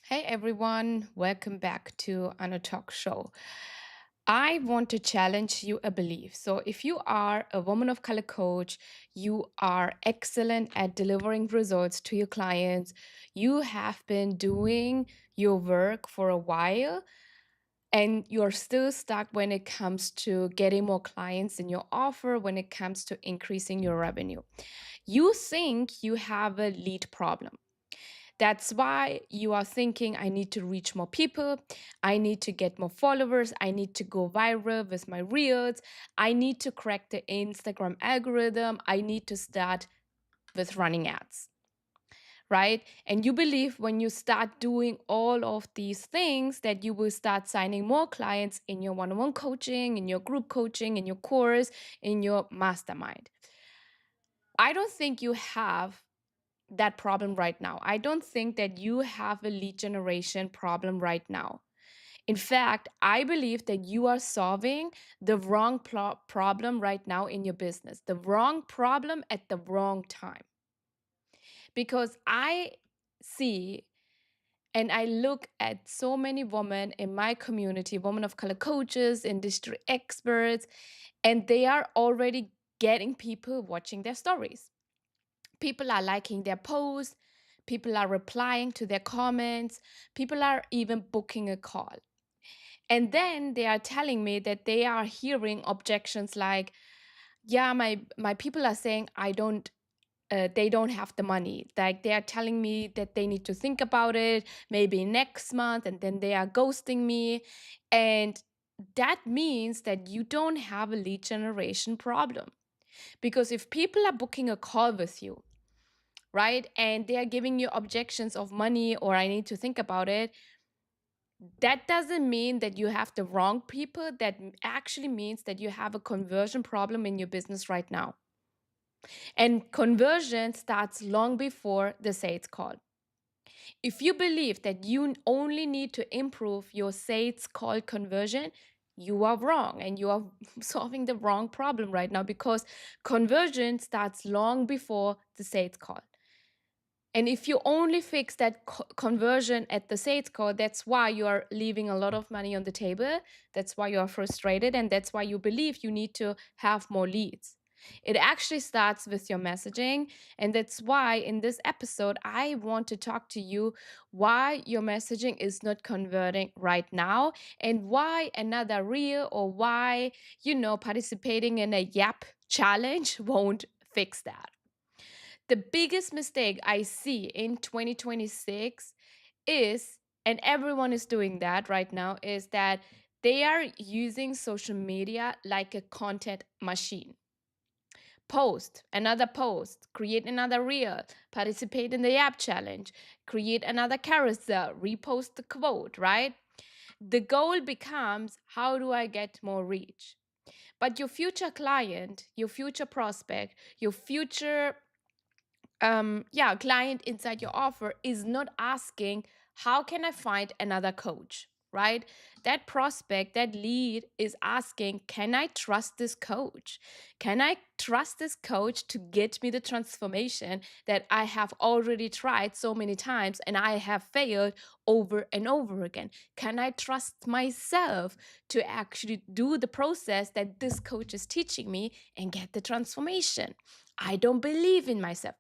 Hey everyone, welcome back to Anna Talk Show. I want to challenge you a belief. So, if you are a woman of color coach, you are excellent at delivering results to your clients, you have been doing your work for a while, and you're still stuck when it comes to getting more clients in your offer, when it comes to increasing your revenue. You think you have a lead problem. That's why you are thinking, I need to reach more people. I need to get more followers. I need to go viral with my reels. I need to crack the Instagram algorithm. I need to start with running ads, right? And you believe when you start doing all of these things that you will start signing more clients in your one on one coaching, in your group coaching, in your course, in your mastermind. I don't think you have that problem right now. I don't think that you have a lead generation problem right now. In fact, I believe that you are solving the wrong problem right now in your business, the wrong problem at the wrong time. Because I see and I look at so many women in my community, women of color coaches, industry experts, and they are already getting people watching their stories. People are liking their posts, people are replying to their comments, people are even booking a call. And then they are telling me that they are hearing objections like, yeah, my people are saying I don't they don't have the money. Like they are telling me that they need to think about it maybe next month, and then they are ghosting me. And that means that you don't have a lead generation problem. Because if people are booking a call with you, right? And they are giving you objections of money or I need to think about it. That doesn't mean that you have the wrong people. That actually means that you have a conversion problem in your business right now. And conversion starts long before the sales call. If you believe that you only need to improve your sales call conversion, you are wrong and you are solving the wrong problem right now because conversion starts long before the sales call. And if you only fix that conversion at the sales call, that's why you are leaving a lot of money on the table. That's why you are frustrated. And that's why you believe you need to have more leads. It actually starts with your messaging. And that's why in this episode, I want to talk to you why your messaging is not converting right now and why another reel or why, participating in a Yap challenge won't fix that. The biggest mistake I see in 2026 is, and everyone is doing that right now, is that they are using social media like a content machine. Post, create another reel, participate in the app challenge, create another carousel, repost the quote, right? The goal becomes, how do I get more reach? But your future client, your future prospect, your future client inside your offer is not asking, how can I find another coach, right? That prospect, that lead is asking, can I trust this coach? Can I trust this coach to get me the transformation that I have already tried so many times and I have failed over and over again? Can I trust myself to actually do the process that this coach is teaching me and get the transformation? I don't believe in myself.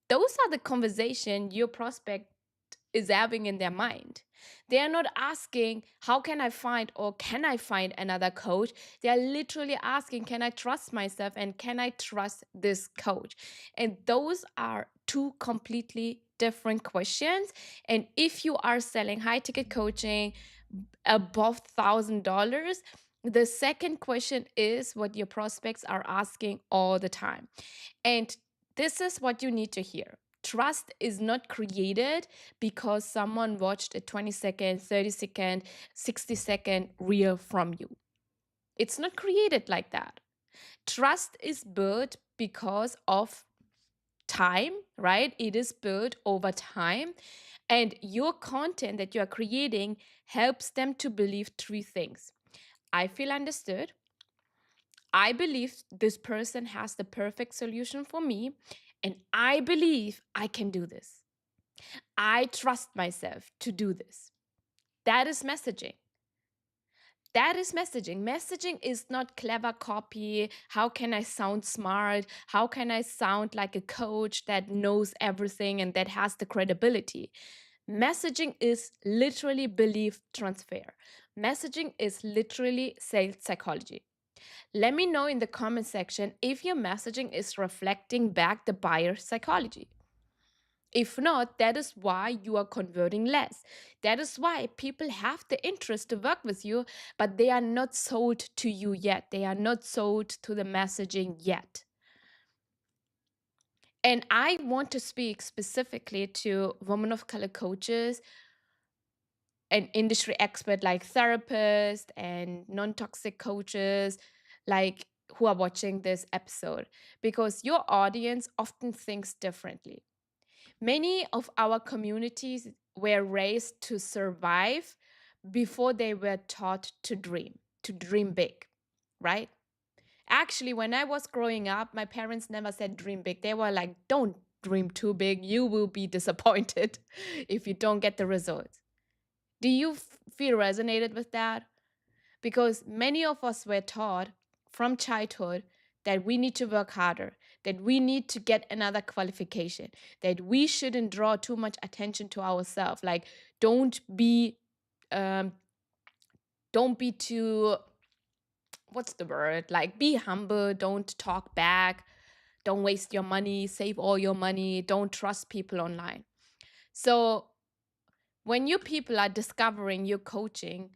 Those are the conversation your prospect is having in their mind. They are not asking, how can I find or can I find another coach? They are literally asking, can I trust myself and can I trust this coach? And those are two completely different questions. And if you are selling high ticket coaching above $1,000, the second question is what your prospects are asking all the time. And this is what you need to hear. Trust is not created because someone watched a 20-second, 30-second, 60-second reel from you. It's not created like that. Trust is built because of time, right? It is built over time. And your content that you are creating helps them to believe three things. I feel understood. I believe this person has the perfect solution for me, and I believe I can do this. I trust myself to do this. That is messaging. That is messaging. Messaging is not clever copy. How can I sound smart? How can I sound like a coach that knows everything and that has the credibility? Messaging is literally belief transfer. Messaging is literally sales psychology. Let me know in the comment section if your messaging is reflecting back the buyer's psychology. If not, that is why you are converting less. That is why people have the interest to work with you, but they are not sold to you yet. They are not sold to the messaging yet. And I want to speak specifically to women of color coaches and industry expert like therapists and non-toxic coaches like who are watching this episode, because your audience often thinks differently. Many of our communities were raised to survive before they were taught to dream big, right? Actually, when I was growing up, my parents never said dream big. They were like, don't dream too big. You will be disappointed if you don't get the results. Do you feel resonated with that? Because many of us were taught from childhood that we need to work harder, that we need to get another qualification, that we shouldn't draw too much attention to ourselves. Like, don't be, um, don't be too, what's the word? Like, be humble, don't talk back, don't waste your money, save all your money, don't trust people online. So, when you people are discovering your coaching,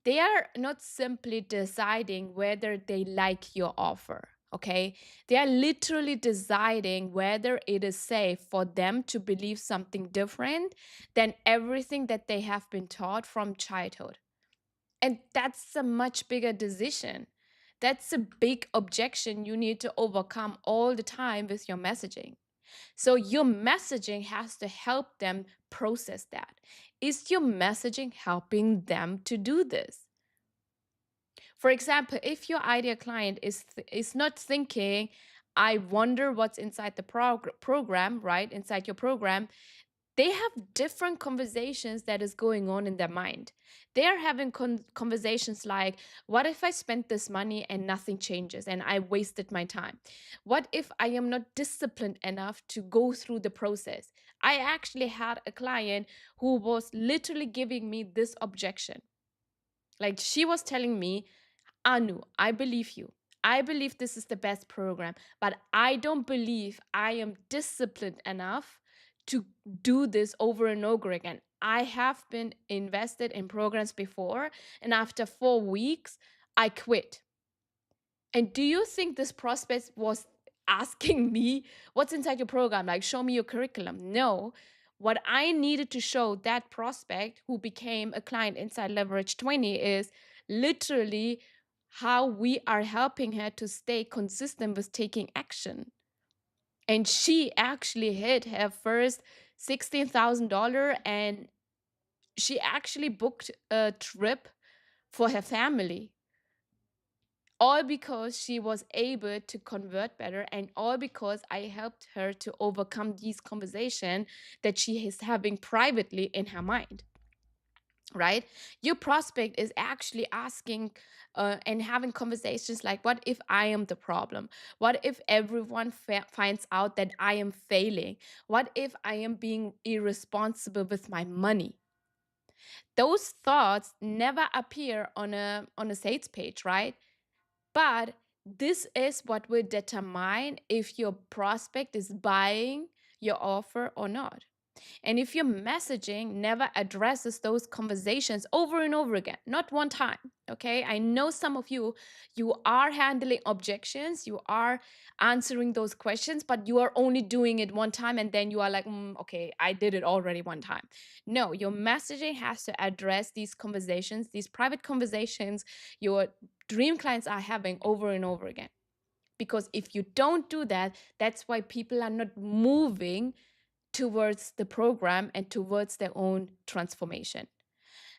they are not simply deciding whether they like your offer. Okay. They are literally deciding whether it is safe for them to believe something different than everything that they have been taught from childhood. And that's a much bigger decision. That's a big objection you need to overcome all the time with your messaging. So your messaging has to help them process that. Is your messaging helping them to do this? For example, if your ideal client is not thinking, I wonder what's inside the program, right? Inside your program, they have different conversations that is going on in their mind. They are having conversations like, what if I spent this money and nothing changes and I wasted my time? What if I am not disciplined enough to go through the process? I actually had a client who was literally giving me this objection. Like, she was telling me, Anu, I believe you. I believe this is the best program, but I don't believe I am disciplined enough to do this over and over again. I have been invested in programs before, and after 4 weeks, I quit. And do you think this prospect was asking me, what's inside your program? Like, show me your curriculum. No. What I needed to show that prospect who became a client inside Leverage 20 is literally how we are helping her to stay consistent with taking action. And she actually hit her first $16,000, and she actually booked a trip for her family, all because she was able to convert better, and all because I helped her to overcome these conversations that she is having privately in her mind. Right? Your prospect is actually asking and having conversations like, what if I am the problem? What if everyone finds out that I am failing? What if I am being irresponsible with my money? Those thoughts never appear on a sales page, right? But this is what will determine if your prospect is buying your offer or not. And if your messaging never addresses those conversations over and over again, not one time, okay? I know some of you, you are handling objections, you are answering those questions, but you are only doing it one time and then you are like, okay, I did it already one time. No, your messaging has to address these conversations, these private conversations your dream clients are having over and over again. Because if you don't do that, that's why people are not moving towards the program and towards their own transformation.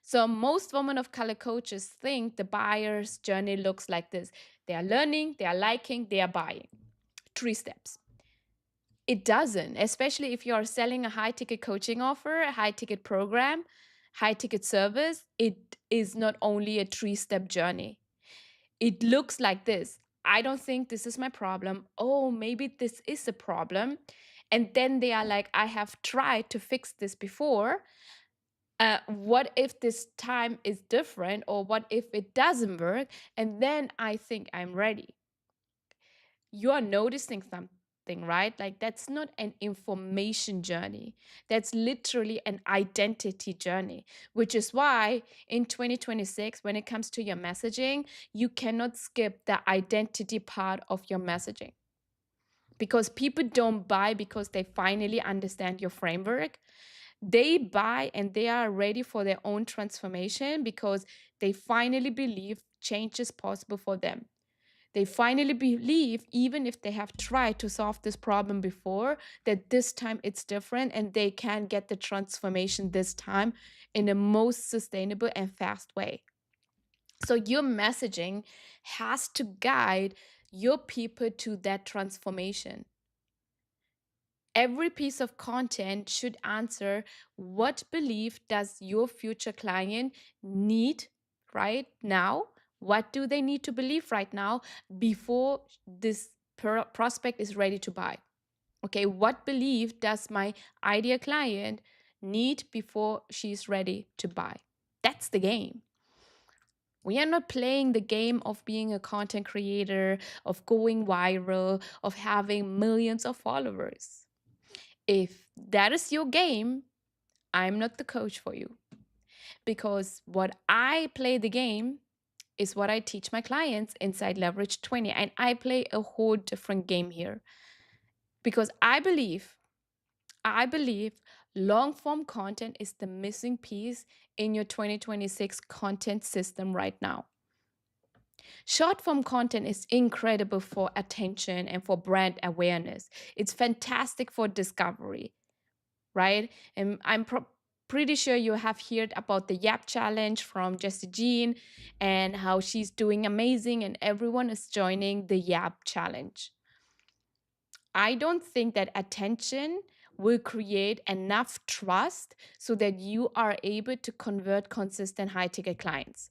So most women of color coaches think the buyer's journey looks like this. They are learning, they are liking, they are buying. 3 steps. It doesn't, especially if you're selling a high ticket coaching offer, a high ticket program, high ticket service. It is not only a three-step journey. It looks like this. I don't think this is my problem. Oh, maybe this is a problem. And then they are like, I have tried to fix this before. What if this time is different? Or what if it doesn't work? And then I think I'm ready. You are noticing something, right? Like that's not an information journey. That's literally an identity journey, which is why in 2026, when it comes to your messaging, you cannot skip the identity part of your messaging, because people don't buy because they finally understand your framework. They buy and they are ready for their own transformation because they finally believe change is possible for them. They finally believe, even if they have tried to solve this problem before, that this time it's different and they can get the transformation this time in the most sustainable and fast way. So your messaging has to guide your people to that transformation. Every piece of content should answer, what belief does your future client need right now? What do they need to believe right now before this prospect is ready to buy? Okay, what belief does my ideal client need before she's ready to buy? That's the game. We are not playing the game of being a content creator, of going viral, of having millions of followers. If that is your game, I'm not the coach for you, because what I play the game is what I teach my clients inside Leverage 20. And I play a whole different game here, because I believe long form content is the missing piece in your 2026 content system right now. Short form content is incredible for attention and for brand awareness. It's fantastic for discovery, right? And I'm pretty sure you have heard about the Yap Challenge from Jessie Jean and how she's doing amazing and everyone is joining the Yap Challenge. I don't think that attention will create enough trust so that you are able to convert consistent high ticket clients,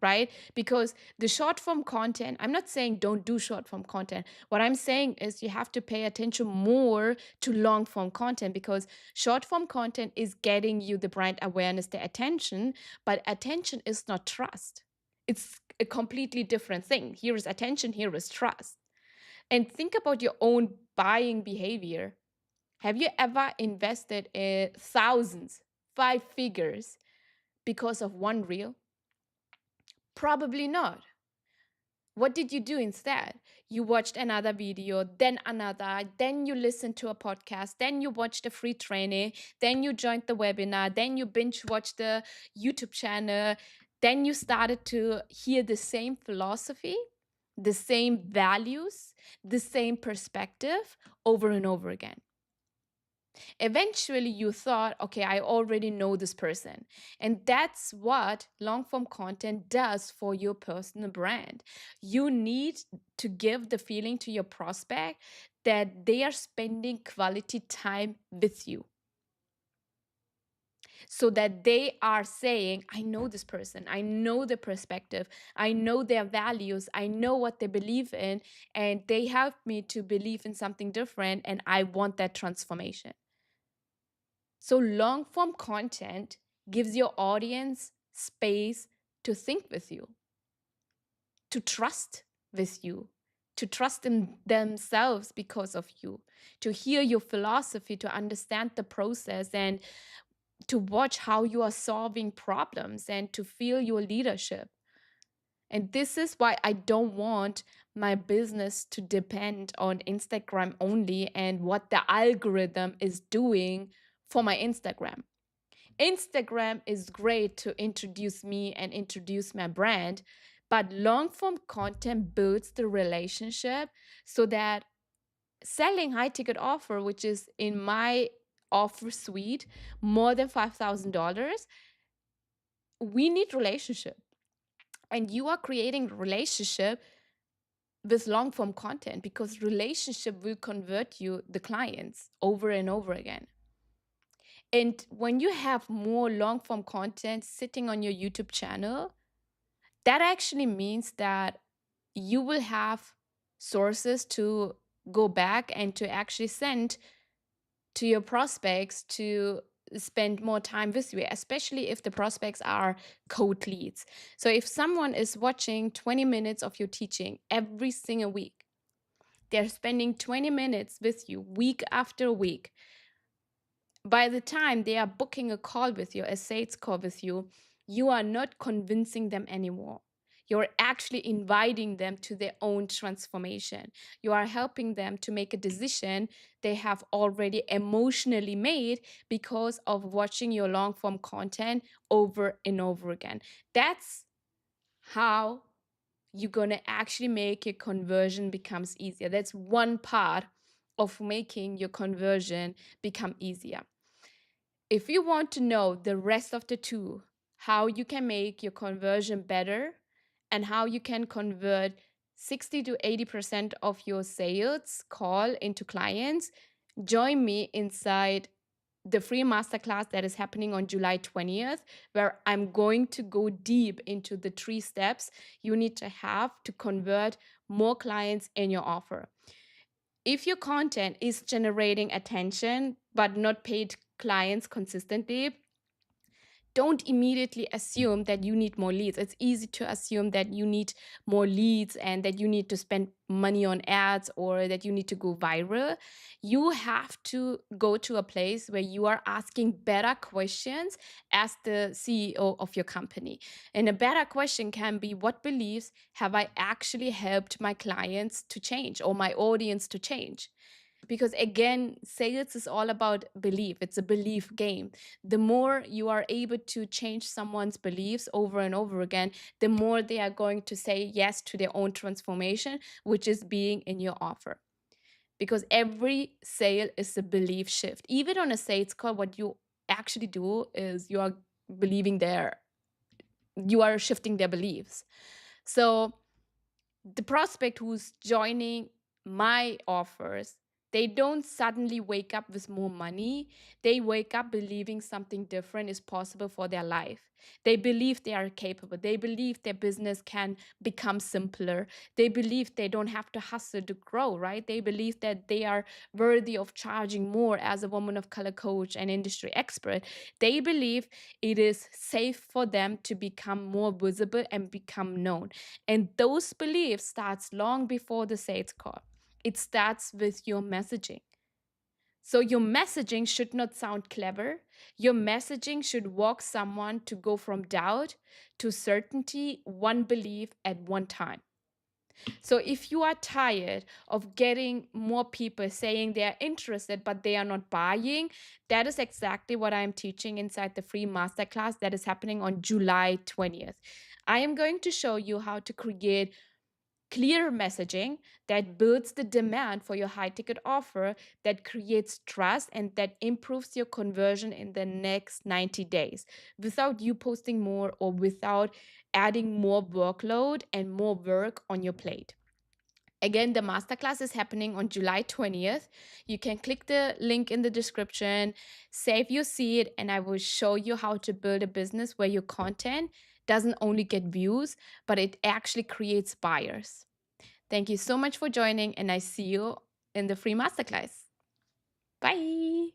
right? Because the short form content, I'm not saying don't do short form content. What I'm saying is you have to pay attention more to long form content, because short form content is getting you the brand awareness, the attention, but attention is not trust. It's a completely different thing. Here is attention, here is trust. And think about your own buying behavior. Have you ever invested thousands, five figures, because of one reel? Probably not. What did you do instead? You watched another video, then another, then you listened to a podcast, then you watched a free training, then you joined the webinar, then you binge watched the YouTube channel, then you started to hear the same philosophy, the same values, the same perspective over and over again. Eventually, you thought, okay, I already know this person. And that's what long form content does for your personal brand. You need to give the feeling to your prospect that they are spending quality time with you, so that they are saying, I know this person, I know their perspective, I know their values, I know what they believe in, and they help me to believe in something different, and I want that transformation. So long form content gives your audience space to think with you, to trust with you, to trust in themselves because of you, to hear your philosophy, to understand the process, and to watch how you are solving problems, and to feel your leadership. And this is why I don't want my business to depend on Instagram only and what the algorithm is doing for my Instagram. Instagram is great to introduce me and introduce my brand, but long form content builds the relationship, so that selling high ticket offer, which is in my offer suite more than $5,000, we need relationship. And you are creating relationship with long form content, because relationship will convert you the clients over and over again. And when you have more long form content sitting on your YouTube channel, that actually means that you will have sources to go back and to actually send to your prospects to spend more time with you, especially if the prospects are cold leads. So if someone is watching 20 minutes of your teaching every single week, they're spending 20 minutes with you week after week. By the time they are booking a call with you, a sales call with you, you are not convincing them anymore. You're actually inviting them to their own transformation. You are helping them to make a decision they have already emotionally made because of watching your long form content over and over again. That's how you're going to actually make your conversion becomes easier. That's one part of making your conversion become easier. If you want to know the rest of the two, how you can make your conversion better and how you can convert 60 to 80% of your sales call into clients, join me inside the free masterclass that is happening on July 20th, where I'm going to go deep into the 3 steps you need to have to convert more clients in your offer. If your content is generating attention but not paid clients consistently, don't immediately assume that you need more leads. It's easy to assume that you need more leads and that you need to spend money on ads or that you need to go viral. You have to go to a place where you are asking better questions as the CEO of your company. And a better question can be, what beliefs have I actually helped my clients to change or my audience to change? Because again, sales is all about belief. It's a belief game. The more you are able to change someone's beliefs over and over again, the more they are going to say yes to their own transformation, which is being in your offer. Because every sale is a belief shift. Even on a sales call, what you actually do is you are believing you are shifting their beliefs. So the prospect who's joining my offers, they don't suddenly wake up with more money. They wake up believing something different is possible for their life. They believe they are capable. They believe their business can become simpler. They believe they don't have to hustle to grow, right? They believe that they are worthy of charging more as a woman of color coach and industry expert. They believe it is safe for them to become more visible and become known. And those beliefs starts long before the sales call. It starts with your messaging. So your messaging should not sound clever. Your messaging should walk someone to go from doubt to certainty, one belief at one time. So if you are tired of getting more people saying they are interested but they are not buying, that is exactly what I am teaching inside the free masterclass that is happening on July 20th. I am going to show you how to create clear messaging that builds the demand for your high ticket offer, that creates trust, and that improves your conversion in the next 90 days without you posting more or without adding more workload and more work on your plate. Again, the masterclass is happening on July 20th. You can click the link in the description, save your seat, and I will show you how to build a business where your content doesn't only get views, but it actually creates buyers. Thank you so much for joining, and I see you in the free masterclass. Bye.